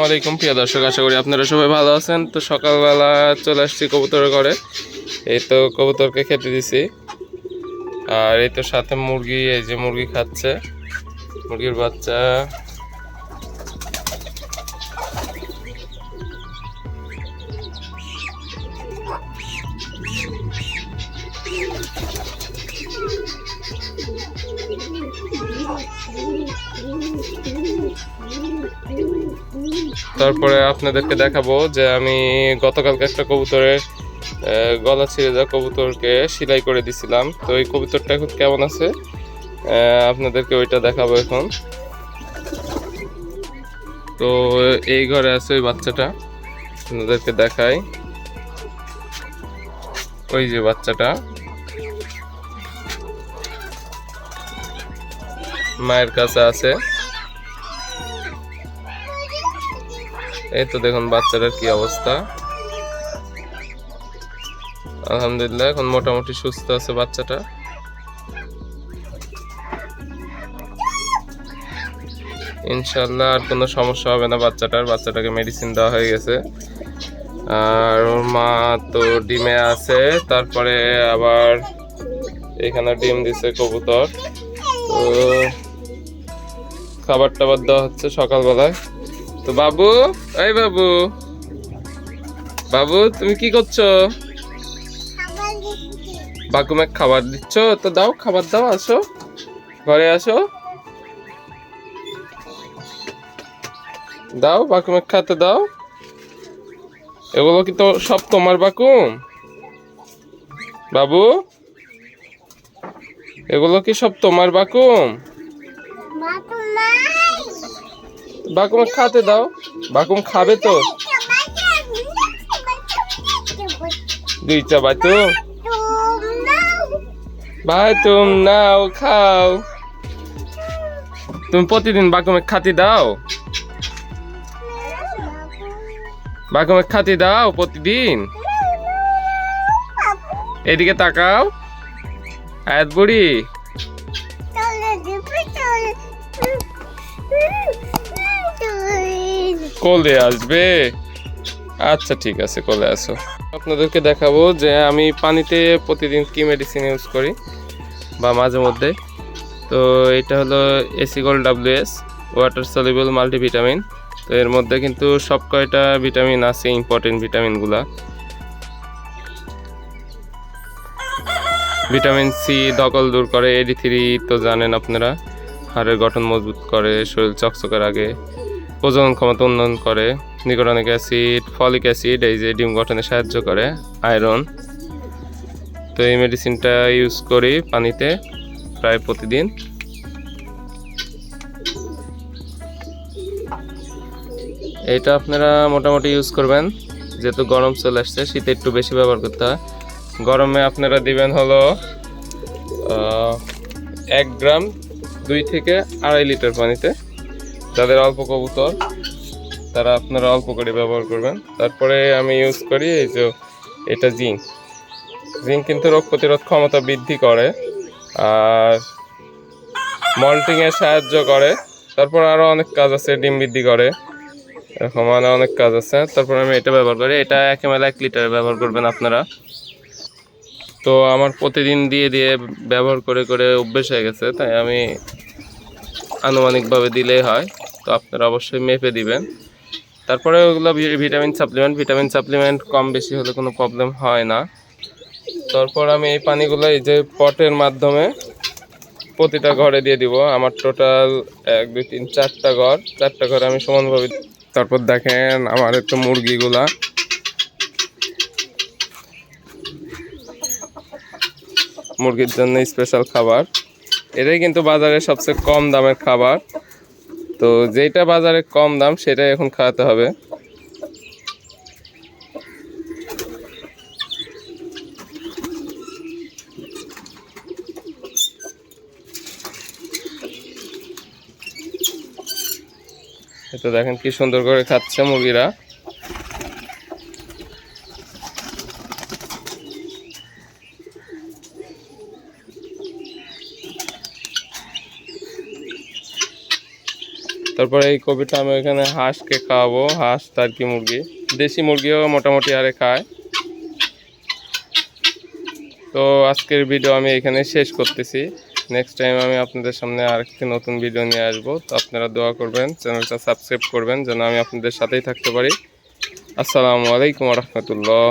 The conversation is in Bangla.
আসসালামু আলাইকুম প্রিয় দর্শক, আশা করি আপনারা সবাই ভালো আছেন। তো সকালবেলা চলে আসছি কবুতর ঘরে। এই তো কবুতরকে খেতে দিছি, আর এই তো সাথে মুরগি, এই যে মুরগি খাচ্ছে, মুরগির বাচ্চা। তারপরে আপনাদেরকে দেখাবো যে আমি গতকালকে একটা কবুতরের গলা ছিঁড়ে যাওয়া কবুতরকে সেলাই করে দিছিলাম। তো এই কবুতরটা এখন কেমন আছে আপনাদেরকে ওইটা দেখাবো এখন। তো এই ঘরে আছে ওই বাচ্চাটা, আপনাদেরকে দেখাই। ওই যে বাচ্চাটা মায়ের কাছে আছে। এই তো দেখুন বাচ্চাটার কি অবস্থা। আলহামদুলিল্লাহ এখন মোটামুটি সুস্থ আছে বাচ্চাটা। ইনশাল্লাহ আর কোনো সমস্যা হবে না বাচ্চাটাকে মেডিসিন দেওয়া হয়ে গেছে। আর ওর মা তো ডিমে আছে, তারপরে আবার এখানে ডিম দিছে কবুতর। তো খাবার টাবার দেওয়া হচ্ছে সকালবেলায়। তো বাবু, এই বাবু, বাবু তুমি কি করছো? বাকুমে খাবার দিচ্ছ? তো দাও, খাবার দাও, আসো ঘরে আসো, দাও বাকুমে খাতে দাও। এগুলো কি তো সব তোমার বাকুম? বাবু এগুলো কি সব তোমার বাকুম? বাকুমে খাতে দাও, বাকুম খাবে তো। দুইটা বাতুম, বাতুম নাও খাও। তুমি প্রতিদিন বাকুমে খাতি দাও, বাকুমে খাতি দাও প্রতিদিন। এদিকে তাকাও, আয়াত বুড়ি কোলে আসবে। আচ্ছা ঠিক আছে, কোলে আসো। আপনাদেরকে দেখাবো যে আমি পানিতে প্রতিদিন কি মেডিসিন ইউজ করি বা মাঝে মধ্যে। তো এটা হলো AC gold WS water soluble multivitamin. তো এর মধ্যে কিন্তু সব কয়টা ভিটামিন আছে, ইম্পর্টেন্ট ভিটামিনগুলা। ভিটামিন সি ধকল দূর করে, AD3 তো জানেন আপনারা, হাড়ের গঠন মজবুত করে, শরীর চকচকে রাখে, প্রজনন ক্ষমতা উন্নয়ন করে। নিকোটিনিক অ্যাসিড, ফলিক অ্যাসিড, এই যে ডিম গঠনে সাহায্য করে, আয়রন। তো এই মেডিসিনটা ইউজ করি পানিতে প্রায় প্রতিদিন। এটা আপনারা মোটামুটি ইউজ করবেন, যেহেতু গরম চলে আসছে, শীতে একটু বেশি ব্যবহার করতে হয়। গরমে আপনারা দিবেন হলো 1 গ্রাম 2 থেকে 2.5 লিটার পানিতে। যাদের অল্প কবুতর তারা আপনারা অল্প করে ব্যবহার করবেন। তারপরে আমি ইউজ করি এই যে এটা জিঙ্ক কিন্তু রোগ প্রতিরোধ ক্ষমতা বৃদ্ধি করে আর মল্টিংয়ে সাহায্য করে। তারপর আরও অনেক কাজ আছে, ডিম বৃদ্ধি করে, এরকম অনেক কাজ আছে। তারপর আমি এটা ব্যবহার করি, এটা 1 ml 1 লিটার ব্যবহার করবেন আপনারা। তো আমার প্রতিদিন দিয়ে দিয়ে ব্যবহার করে করে অভ্যেস হয়ে গেছে, তাই আমি আনুমানিকভাবে দিলেই হয়। তো আপনারা অবশ্যই মেপে দিবেন। তারপরে ওগুলো ভিটামিন সাপ্লিমেন্ট কম বেশি হলে কোনো প্রবলেম হয় না। তারপর আমি এই পানিগুলো এই যে পটের মাধ্যমে প্রতিটা ঘরে দিয়ে দিব। আমার টোটাল 1 2 3 4টা ঘর আমি সমানভাবে। তারপর দেখেন আমার একটু মুরগিগুলা, মুরগির জন্য স্পেশাল খাবার। এটাই কিন্তু বাজারে সবচেয়ে কম দামের খাবার। তো যেটা বাজারে কম দাম সেটাই এখন খাওয়াতে হবে। এটা দেখেন কি সুন্দর করে খাচ্ছে মুরগিরা। তারপরে এই কপিটা আমি এখানে হাঁসকে খাওয়াবো, হাঁস টার্কি মুরগি, দেশি মুরগিও মোটামুটি আরে খায়। তো আজকের ভিডিও আমি এখানে শেষ করতেছি। নেক্সট টাইম আমি আপনাদের সামনে আরেকটি নতুন ভিডিও নিয়ে আসবো। তো আপনারা দোয়া করবেন, চ্যানেলটা সাবস্ক্রাইব করবেন যেন আমি আপনাদের সাথেই থাকতে পারি। আসসালামু আলাইকুম ওয়া রাহমাতুল্লাহ।